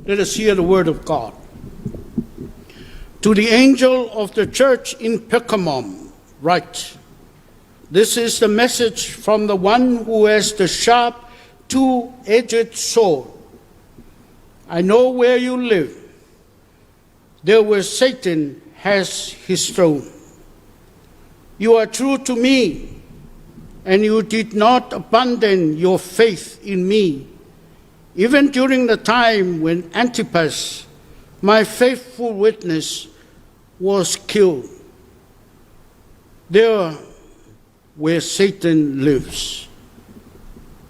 Let us hear the word of God. To the angel of the church in Pergamum, write, this is the message from the one who has the sharp, two-edged sword. I know where you live, there where Satan has his throne. You are true to me, and you did not abandon your faith in me, even during the time when Antipas, my faithful witness, was killed. There where Satan lives.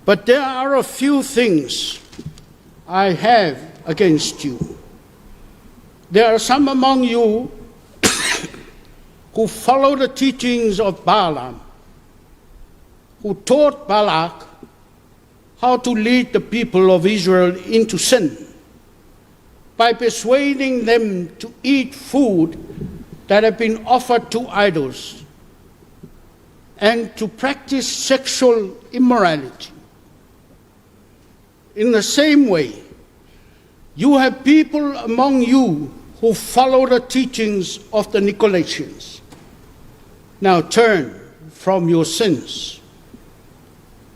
But there are a few things I have against you. There are some among you who follow the teachings of Balaam, who taught Balak how to lead the people of Israel into sin by persuading them to eat food that have been offered to idols and to practice sexual immorality. In the same way, you have people among you who follow the teachings of the Nicolaitans. Now turn from your sins.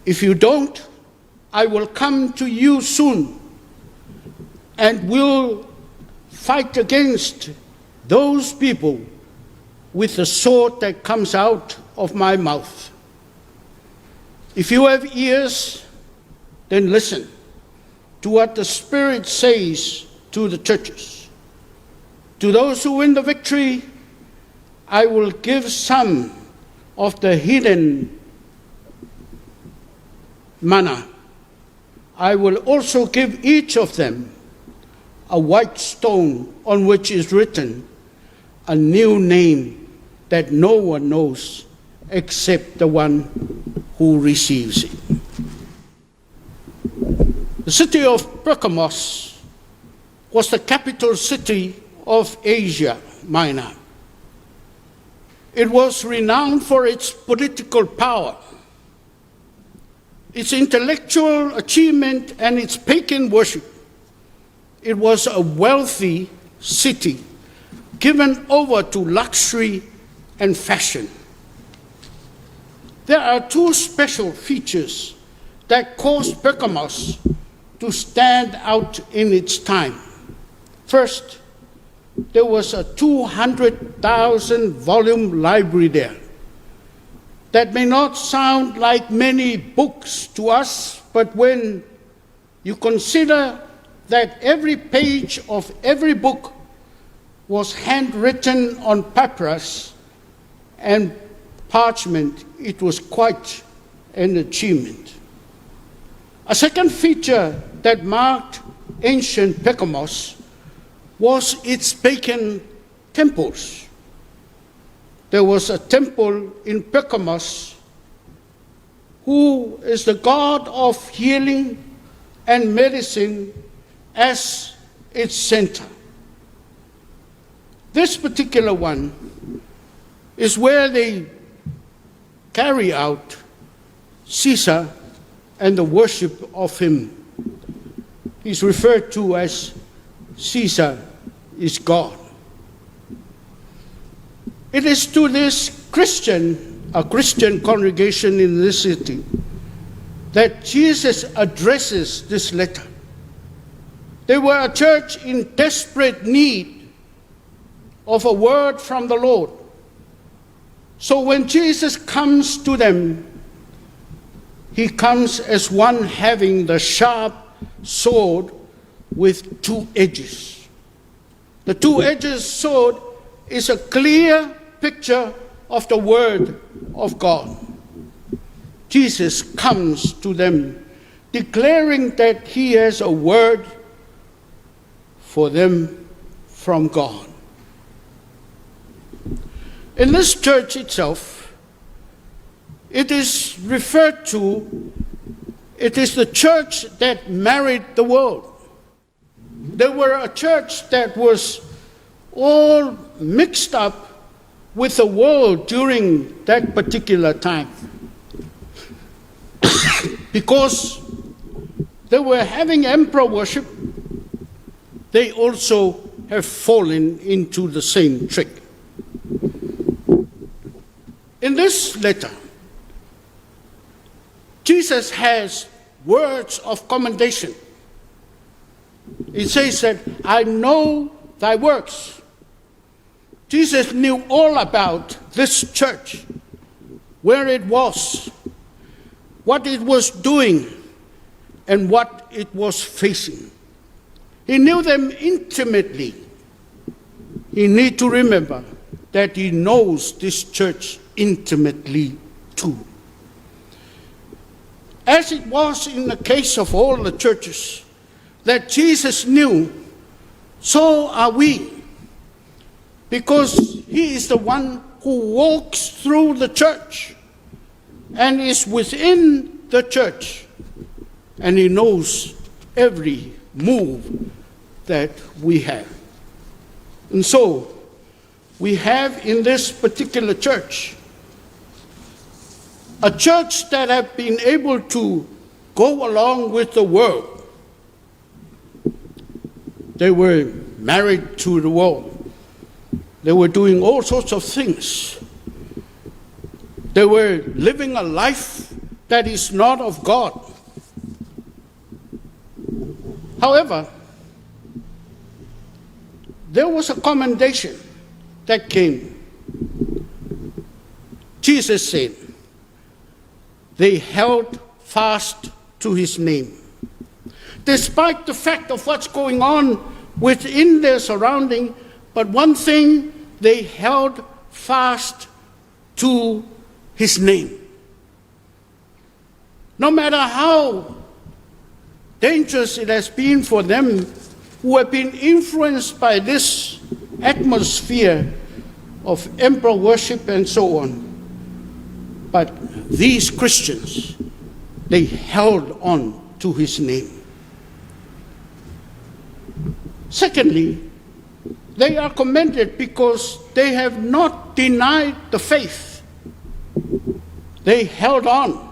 If you don't, I will come to you soon and will fight against those people with the sword that comes out of my mouth. If you have ears, then listen to what the Spirit says to the churches. To those who win the victory, I will give some of the hidden manna. I will also give each of them a white stone on which is written a new name that no one knows except the one who receives it. The city of Pergamos was the capital city of Asia Minor. It was renowned for its political power, its intellectual achievement, and its pagan worship. It was a wealthy city given over to luxury and fashion. There are two special features that caused Pergamos to stand out in its time. First, there was a 200,000 volume library there. That may not sound like many books to us, but when you consider that every page of every book was handwritten on papyrus and parchment, it was quite an achievement. A second feature that marked ancient Pergamos was its pagan temples. There was a temple in Pergamos who is the god of healing and medicine as its center. This particular one is where they carry out Caesar and the worship of him. He's referred to as Caesar is God. It is to this a Christian congregation in this city, that Jesus addresses this letter. They were a church in desperate need of a word from the Lord. So when Jesus comes to them, he comes as one having the sharp sword with two edges. The two-edged sword is a clear picture of the Word of God. Jesus comes to them declaring that he has a word for them from God. In this church itself, it is referred to, it is the church that married the world. They were a church that was all mixed up with the world during that particular time. Because they were having emperor worship, they also have fallen into the same trick. In this letter, Jesus has words of commendation. It says that, I know thy works. Jesus knew all about this church, where it was, what it was doing, and what it was facing. He knew them intimately. You need to remember that he knows this church intimately too. As it was in the case of all the churches that Jesus knew, so are we. Because he is the one who walks through the church and is within the church. And he knows every move that we have. And so, we have in this particular church, a church that have been able to go along with the world. They were married to the world. They were doing all sorts of things. They were living a life that is not of God. However, there was a commendation that came. Jesus said, they held fast to his name. Despite the fact of what's going on within their surrounding, but one thing, they held fast to his name. No matter how dangerous it has been for them who have been influenced by this atmosphere of emperor worship and so on. But these Christians, they held on to his name. Secondly, they are commended because they have not denied the faith. They held on.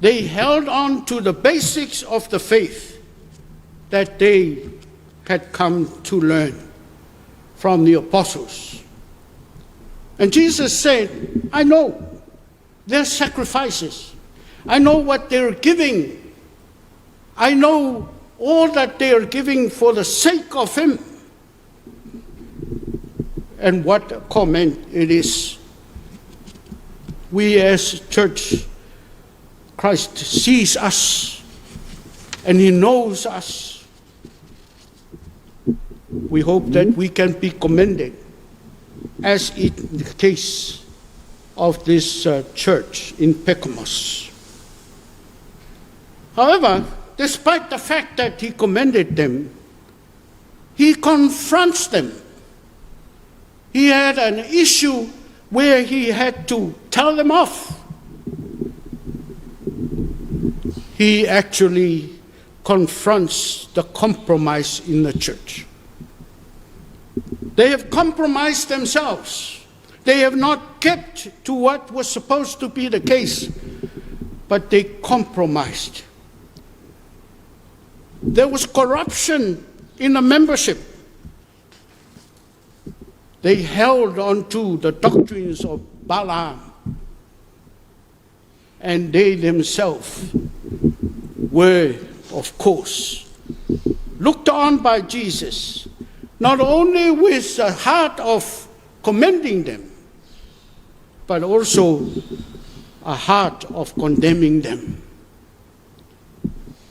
They held on to the basics of the faith that they had come to learn from the apostles. And Jesus said, I know their sacrifices. I know what they're giving. I know all that they are giving for the sake of him. And what a comment it is. We as church, Christ sees us and he knows us. We hope that we can be commended as in the case of this church in Pekamos. However, despite the fact that he commended them, he confronts them. He had an issue where he had to tell them off. He actually confronts the compromise in the church. They have compromised themselves. They have not kept to what was supposed to be the case, but they compromised. There was corruption in the membership. They held on to the doctrines of Balaam, and they themselves were, of course, looked on by Jesus, not only with a heart of commending them, but also a heart of condemning them.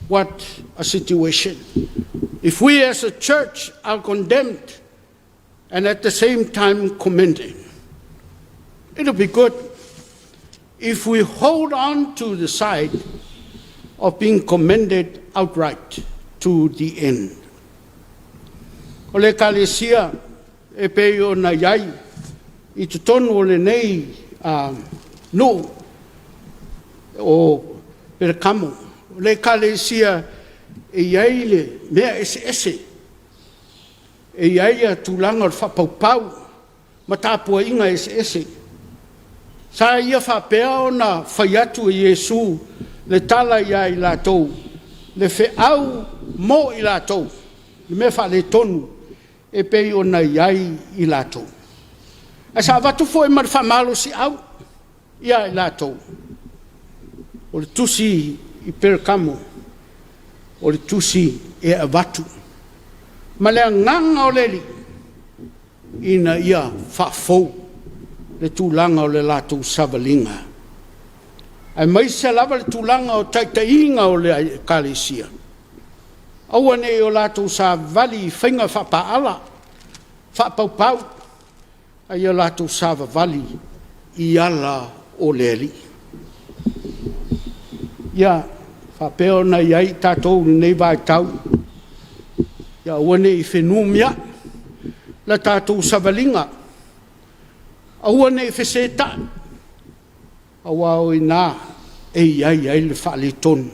What a situation. If we as a church are condemned and at the same time commending, it'll be good if we hold on to the side of being commended outright to the end. O le kalesia e pe o na iai I te tonu o le nei no o perekamo. O le kalesia e iai le mea ese e iai a tūlanga o whapaupau ma tāpua inga ese. Sa ia whapea o na whaiatu e Iesu le tala ia I lātou, le wheau mo I lātou, me fa le tonu e pe ona iai I latou. A sa watu foi mar fa malo si au ia I latou. O le tusi I perkamo, o le tusi e avatu. Ma le nganga o leli, ina ia whafou le tūlanga o le latou savalinga. Ai mai se lava le tūlanga o taitainga o le kalesia. Aua ne o latou sa vali whainga whapaala, whapaupau, ai o latou sa vali I ala o leli. Ia, whapeo na iai tātou nei vai tau. Ia wane I whenumia, la tātou savalinga. Awane I wheseta. Awa o I nā, e iai le whale tonu.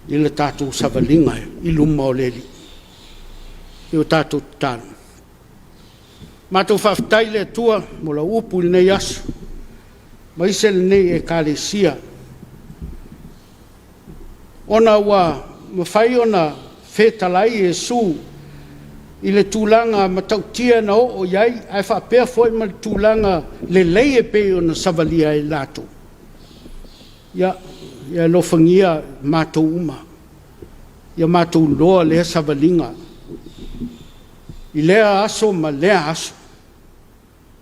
I le tātou savalinga, I luma o leli. I o tātou tānu. Mātou whaftai le tua, mo la upu I nei asu. Maisele nei e kālesia. Ona wa mawhai ona whetalai e su I le tūlanga matautia na o iai ai whapea foi ma le tūlanga le lei e pe ona savalia I lato. Ia lofangia mātou uma. Ia mātou loa lea savalinga. I lea aso ma lea aso.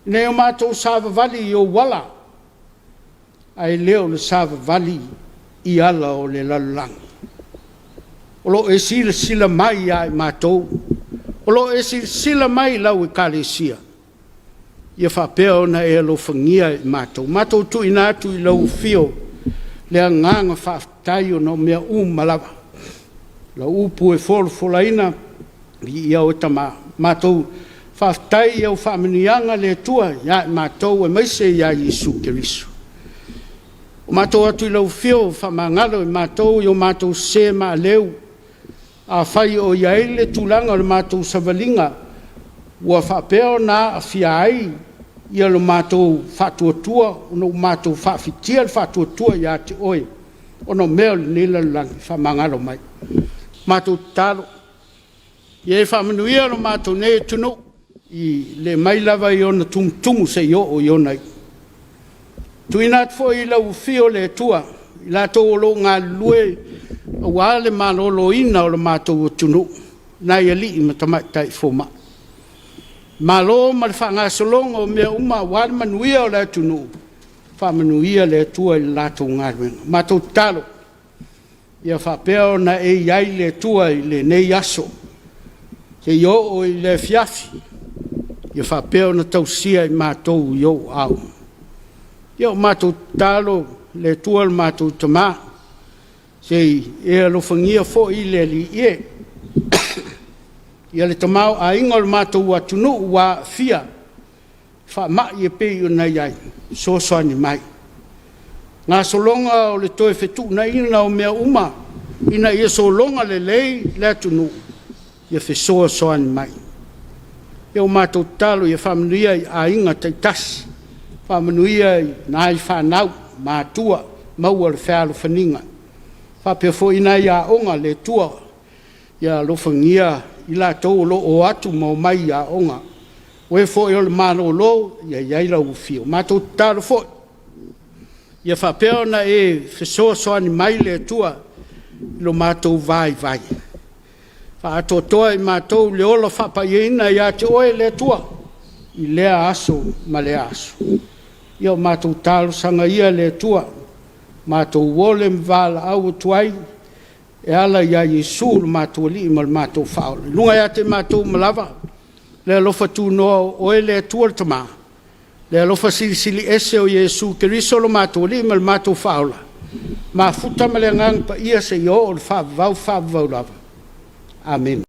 Nei o mātou sava vali I o wala. Ai leo le sava vali I ala o le lalang. O lo e sila mai ai mātou. O lo e sila mai lau I kalesia. Ia whapea ona e alofangia I mātou. Mātou tu ina atu I lau fio. Lea nganga whaftai o no mea malawa. La upu e folaina I au tama. Mātou whaftai au whaminianga le tua. Ia mātou e maise ia Yesu Keriso. O mātou atu I lau fio whamangalo I mātou I o mātou se ma leu. A whai o iai le tūlanga o le mātou savalinga. Ua whapeo nā a whia ai ia le mātou whatuatua. Ono mātou whawhitia le whatuatua ia te oe. Ono mea le nila langi whamangalo mai. Mātou talo. Ia e whamanuia lo mātou ne tunu. I le mailawa I ona tumutumu se I o ionai. Tuinat fo I lau fio le tua, I latou o lo ngā lue, a wale malolo ina o le mātou o tunu, nai ali I matamaitai foma. Malo ma le whangasolonga o mea uma, wale manuia o le tunu, whamanuia le tua I latou ngā ruenga. Mātou talo, ia whapea na e iai le tua I le nei aso, te I o I le fiafi, ia whapea na tausia I mātou I o au. Ia o mātou talo le tua le mātou tamā. Sei e alofangia fo I le li ie. Ia le tamau a inga le mātou atunu wa fia. Wha mai e pe I na iai. Sosoani mai. Ngā solonga o le toe whetu na ina o mea uma. Ina ia solonga le lei le atunu. Ia sosoani mai. Ia o mātou talo ia whamanuia a inga taitasi. Whamanuia nai whanau, mātua, maua le whea lofaninga. Whapea fo ina ia onga le tua, ia lofangia I latou lo o atu mau mai ia onga. Oe fo I o le mano lo, ia iaila ufio. Mātou taro fo. Ia whapea na e whesoasoani mai le tua, lo mātou vai. Whaatotoa I mātou le ola whapaieina ia te oe le tua. I lea aso ma le aso. Ia o mātou talo sanga ia le tua. Mātou wole mvala au tuai. E ala ia Yesu le mātou li ma le mātou whaole. Lunga ia te mātou malawa. Le alofa tu noa oe le tua le tama. Le alofa sili ese o Yesu Keriso le mātou li ma le mātou whaola. Ma futa ma le ngang pa ia se yo o le whavau lava. Amen.